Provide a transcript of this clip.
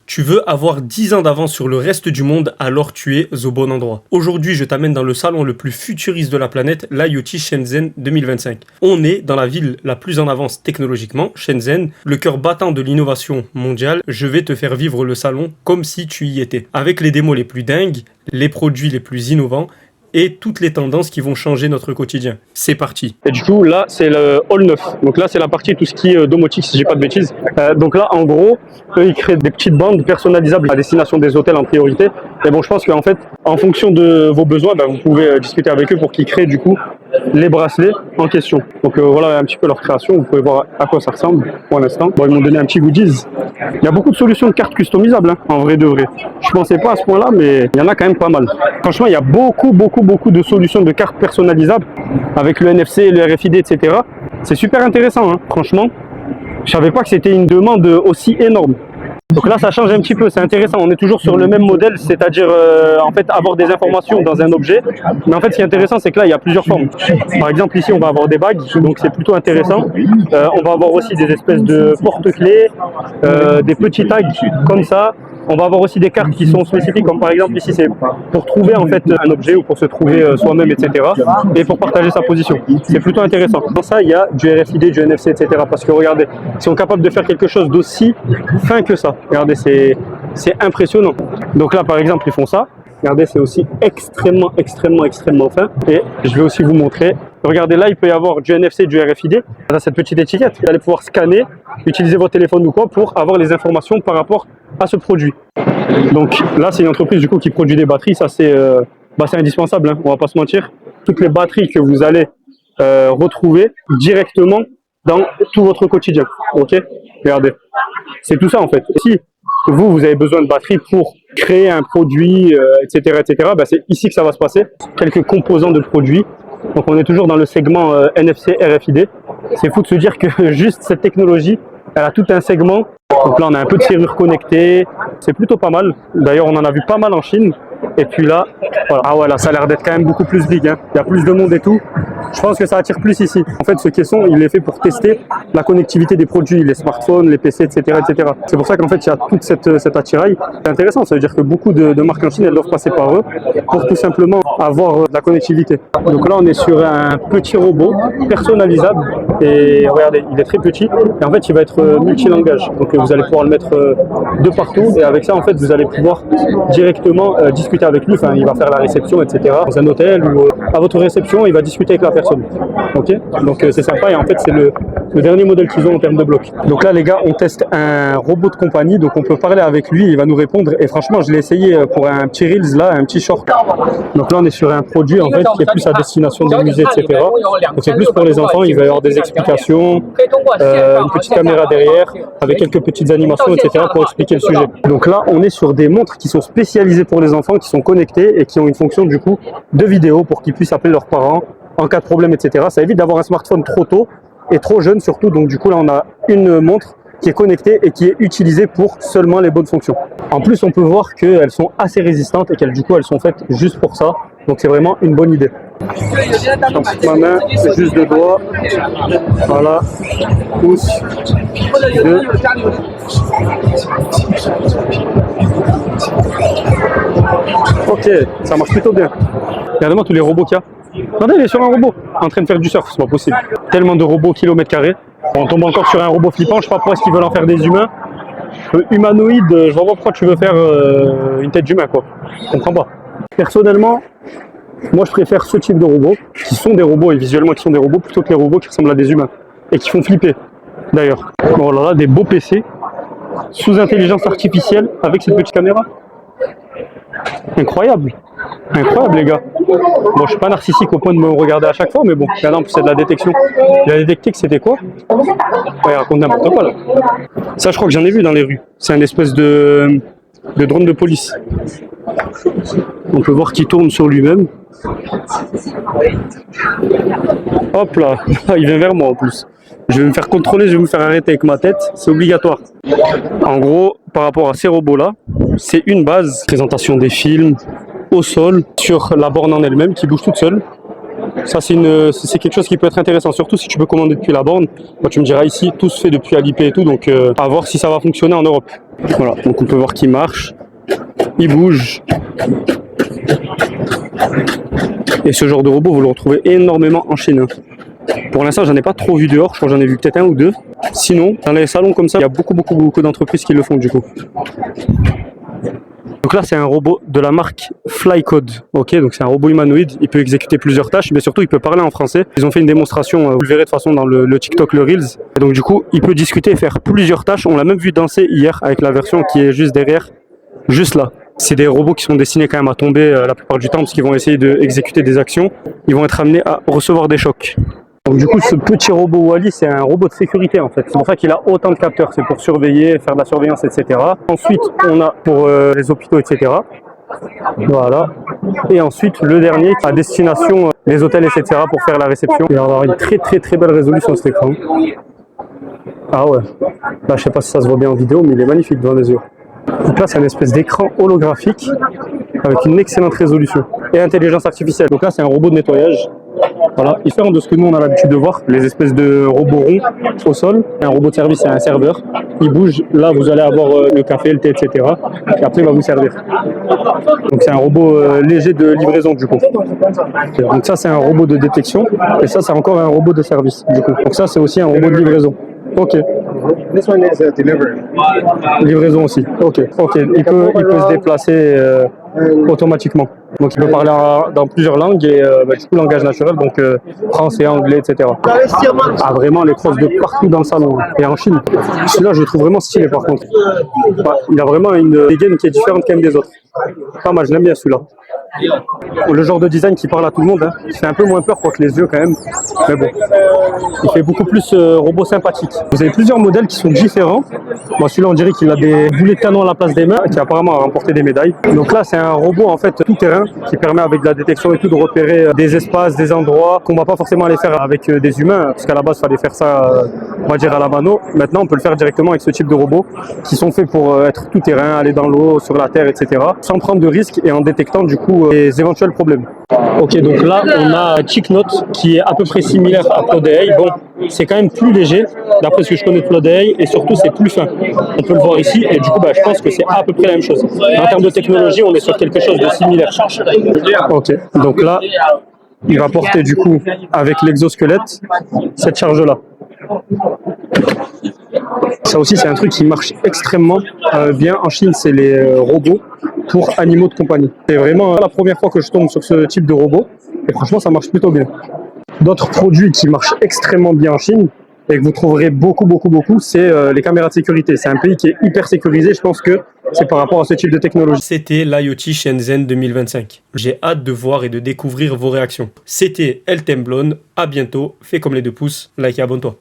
Tu veux avoir 10 ans d'avance sur le reste du monde, alors tu es au bon endroit. Aujourd'hui, je t'amène dans le salon le plus futuriste de la planète, l'IoT Shenzhen 2025. On est dans la ville la plus en avance technologiquement, Shenzhen, le cœur battant de l'innovation mondiale. Je vais te faire vivre le salon comme si tu y étais, avec les démos les plus dingues, les produits les plus innovants et toutes les tendances qui vont changer notre quotidien. C'est parti. Et du coup, là, c'est le hall 9. Donc là, c'est la partie tout ce qui est domotique, si j'ai pas de bêtises. Donc là, en gros, eux, ils créent des petites bandes personnalisables à destination des hôtels en priorité. Et bon, je pense qu'en fait, en fonction de vos besoins, vous pouvez discuter avec eux pour qu'ils créent du coup les bracelets en question. Donc voilà un petit peu leur création. Vous pouvez voir à quoi ça ressemble pour l'instant. Bon, ils m'ont donné un petit goodies. Il y a beaucoup de solutions de cartes customisables, en vrai de vrai. Je pensais pas à ce point-là, mais il y en a quand même pas mal. Franchement, il y a beaucoup de solutions de cartes personnalisables avec le NFC, le RFID, etc. C'est super intéressant, franchement. Je savais pas que c'était une demande aussi énorme. Donc là, ça change un petit peu, c'est intéressant. On est toujours sur le même modèle, c'est-à-dire en fait avoir des informations dans un objet. Mais en fait, ce qui est intéressant, c'est que là, il y a plusieurs formes. Par exemple, ici, on va avoir des bagues, donc c'est plutôt intéressant. On va avoir aussi des espèces de porte-clés, des petits tags comme ça. On va avoir aussi des cartes qui sont spécifiques, comme par exemple ici, c'est pour trouver en fait un objet ou pour se trouver soi-même, etc. Et pour partager sa position. C'est plutôt intéressant. Dans ça, il y a du RFID, du NFC, etc. Parce que regardez, ils sont capables de faire quelque chose d'aussi fin que ça. Regardez, c'est impressionnant. Donc là, par exemple, ils font ça. Regardez, c'est aussi extrêmement fin. Et je vais aussi vous montrer. Regardez, là, il peut y avoir du NFC, du RFID. Là, cette petite étiquette. Vous allez pouvoir scanner, utiliser votre téléphone ou quoi pour avoir les informations par rapport à ce produit. Donc là, c'est une entreprise du coup qui produit des batteries. Ça, c'est indispensable, on va pas se mentir. Toutes les batteries que vous allez retrouver directement dans tout votre quotidien. Ok, regardez. C'est tout ça en fait. Si vous avez besoin de batteries pour créer un produit, etc., c'est ici que ça va se passer. Quelques composants de produits. Donc on est toujours dans le segment NFC, RFID. C'est fou de se dire que juste cette technologie, elle a tout un segment. Donc là, on a un peu de serrure connectée. C'est plutôt pas mal. D'ailleurs, on en a vu pas mal en Chine. Et puis là, voilà. Ah ouais, là, ça a l'air d'être quand même beaucoup plus big. Il y a plus de monde et tout. Je pense que ça attire plus ici. En fait, ce caisson, il est fait pour tester la connectivité des produits, les smartphones, les PC, etc. C'est pour ça qu'en fait, il y a toute cette attirail. C'est intéressant. Ça veut dire que beaucoup de marques en Chine, elles doivent passer par eux pour tout simplement avoir de la connectivité. Donc là, on est sur un petit robot personnalisable. Et regardez, il est très petit. Et en fait, il va être multilangage. Donc vous allez pouvoir le mettre de partout. Et avec ça, en fait, vous allez pouvoir directement discuter avec lui. Enfin, il va faire la réception, etc. Dans un hôtel ou à votre réception, il va discuter avec la personne. Ok, donc c'est sympa. Et en fait, c'est le dernier modèle qu'ils ont en termes de blocs. Donc là, les gars, on teste un robot de compagnie. Donc on peut parler avec lui. Il va nous répondre. Et franchement, je l'ai essayé pour un petit Reels, là, un petit short. Donc là, on est sur un produit en fait qui est plus à destination des musées, etc. Donc c'est plus pour les enfants. Il va y avoir des explications, une petite caméra derrière avec quelques petites animations, etc. pour expliquer le sujet. Donc là, on est sur des montres qui sont spécialisées pour les enfants, qui sont connectées et qui ont une fonction du coup de vidéo pour qu'ils puissent appeler leurs parents en cas de problème, etc. Ça évite d'avoir un smartphone trop tôt et trop jeune surtout. Donc du coup, là, on a une montre qui est connectée et qui est utilisée pour seulement les bonnes fonctions. En plus, on peut voir qu'elles sont assez résistantes et qu'elles du coup, elles sont faites juste pour ça. Donc c'est vraiment une bonne idée. Donc, ma main, c'est juste deux doigts. Voilà. Pouce. Deux. Ok, ça marche plutôt bien. Regardez-moi tous les robots qu'il y a. Regardez, il est sur un robot en train de faire du surf, c'est pas possible. Tellement de robots kilomètre carrés. On tombe encore sur un robot flippant, je sais pas pourquoi est-ce qu'ils veulent en faire des humains. Humanoïde, je vois pas pourquoi tu veux faire une tête d'humain, quoi. Je comprends pas. Personnellement, moi je préfère ce type de robots, qui sont des robots et visuellement qui sont des robots, plutôt que les robots qui ressemblent à des humains et qui font flipper d'ailleurs. Bon là, des beaux PC sous intelligence artificielle avec cette petite caméra. Incroyable, incroyable les gars. Bon, je suis pas narcissique au point de me regarder à chaque fois, mais bon, regardez, en plus c'est de la détection. Il a détecté que c'était quoi? Ouais, il raconte n'importe quoi là. Ça, je crois que j'en ai vu dans les rues. C'est un espèce de drone de police. On peut voir qu'il tourne sur lui-même. Hop là, il vient vers moi en plus. Je vais me faire contrôler, je vais me faire arrêter avec ma tête, c'est obligatoire. En gros, par rapport à ces robots-là, c'est une base. Présentation des films au sol, sur la borne en elle-même qui bouge toute seule. Ça, c'est quelque chose qui peut être intéressant, surtout si tu peux commander depuis la borne. Moi, tu me diras ici, tout se fait depuis Alipay et tout, donc à voir si ça va fonctionner en Europe. Voilà, donc on peut voir qu'il marche, il bouge. Et ce genre de robot, vous le retrouvez énormément en Chine. Pour l'instant, j'en ai pas trop vu dehors, je crois que j'en ai vu peut-être un ou deux. Sinon, dans les salons comme ça, il y a beaucoup d'entreprises qui le font du coup. Donc là, c'est un robot de la marque Flycode. Ok, donc c'est un robot humanoïde. Il peut exécuter plusieurs tâches, mais surtout, il peut parler en français. Ils ont fait une démonstration, vous le verrez de toute façon dans le TikTok, le Reels. Et donc du coup, il peut discuter et faire plusieurs tâches. On l'a même vu danser hier avec la version qui est juste derrière, juste là. C'est des robots qui sont destinés quand même à tomber la plupart du temps parce qu'ils vont essayer d'exécuter des actions. Ils vont être amenés à recevoir des chocs. Donc du coup, ce petit robot Wally, c'est un robot de sécurité en fait. C'est pour ça qu'il a autant de capteurs. C'est pour surveiller, faire de la surveillance, etc. Ensuite, on a pour les hôpitaux, etc. Voilà. Et ensuite, le dernier à destination les hôtels, etc. pour faire la réception. Il va avoir une très belle résolution cet écran. Ah ouais. Là, je sais pas si ça se voit bien en vidéo, mais il est magnifique devant les yeux. Donc là, c'est une espèce d'écran holographique avec une excellente résolution et intelligence artificielle. Donc là, c'est un robot de nettoyage. Voilà, différent de ce que nous on a l'habitude de voir, les espèces de robots ronds au sol. Un robot de service, c'est un serveur. Il bouge. Là, vous allez avoir le café, le thé, etc. Et après, il va vous servir. Donc c'est un robot léger de livraison du coup. Donc ça, c'est un robot de détection. Et ça, c'est encore un robot de service du coup. Donc ça, c'est aussi un robot de livraison. Ok. This one is delivery. Livraison aussi. Ok. Ok. Il peut se déplacer automatiquement. Donc il peut parler dans plusieurs langues et du coup langage naturel, donc français, anglais, etc. Ah vraiment les crosses de partout dans le salon. Et en Chine, celui-là je le trouve vraiment stylé par contre. Il a vraiment une dégaine qui est différente quand même des autres. Pas mal, je l'aime bien celui-là. Le genre de design qui parle à tout le monde, hein. Il fait un peu moins peur que les yeux quand même, mais bon, il fait beaucoup plus robot sympathique. Vous avez plusieurs modèles qui sont différents. Moi celui-là on dirait qu'il a des boulets de canon à la place des mains, qui apparemment a remporté des médailles. Donc là c'est un robot en fait tout terrain qui permet avec de la détection et tout de repérer des espaces, des endroits qu'on va pas forcément aller faire avec des humains, parce qu'à la base il fallait faire ça on va dire à la mano. Maintenant on peut le faire directement avec ce type de robots qui sont faits pour être tout terrain, aller dans l'eau, sur la terre, etc. sans prendre de risques et en détectant du coup les éventuels problèmes. Ok, donc là on a Chicknote qui est à peu près similaire à Plodei. Bon, c'est quand même plus léger d'après ce que je connais de Plodei et surtout c'est plus fin. On peut le voir ici et du coup je pense que c'est à peu près la même chose. En termes de technologie, on est sur quelque chose de similaire. Ok, donc là il va porter du coup avec l'exosquelette cette charge là. Ça aussi c'est un truc qui marche extrêmement bien en Chine, c'est les robots pour animaux de compagnie. C'est vraiment la première fois que je tombe sur ce type de robot et franchement ça marche plutôt bien. D'autres produits qui marchent extrêmement bien en Chine et que vous trouverez beaucoup, c'est les caméras de sécurité. C'est un pays qui est hyper sécurisé, je pense que c'est par rapport à ce type de technologie. C'était l'IoT Shenzhen 2025. J'ai hâte de voir et de découvrir vos réactions. C'était El Temblon, à bientôt, fais comme les 2 pouces, like et abonne-toi.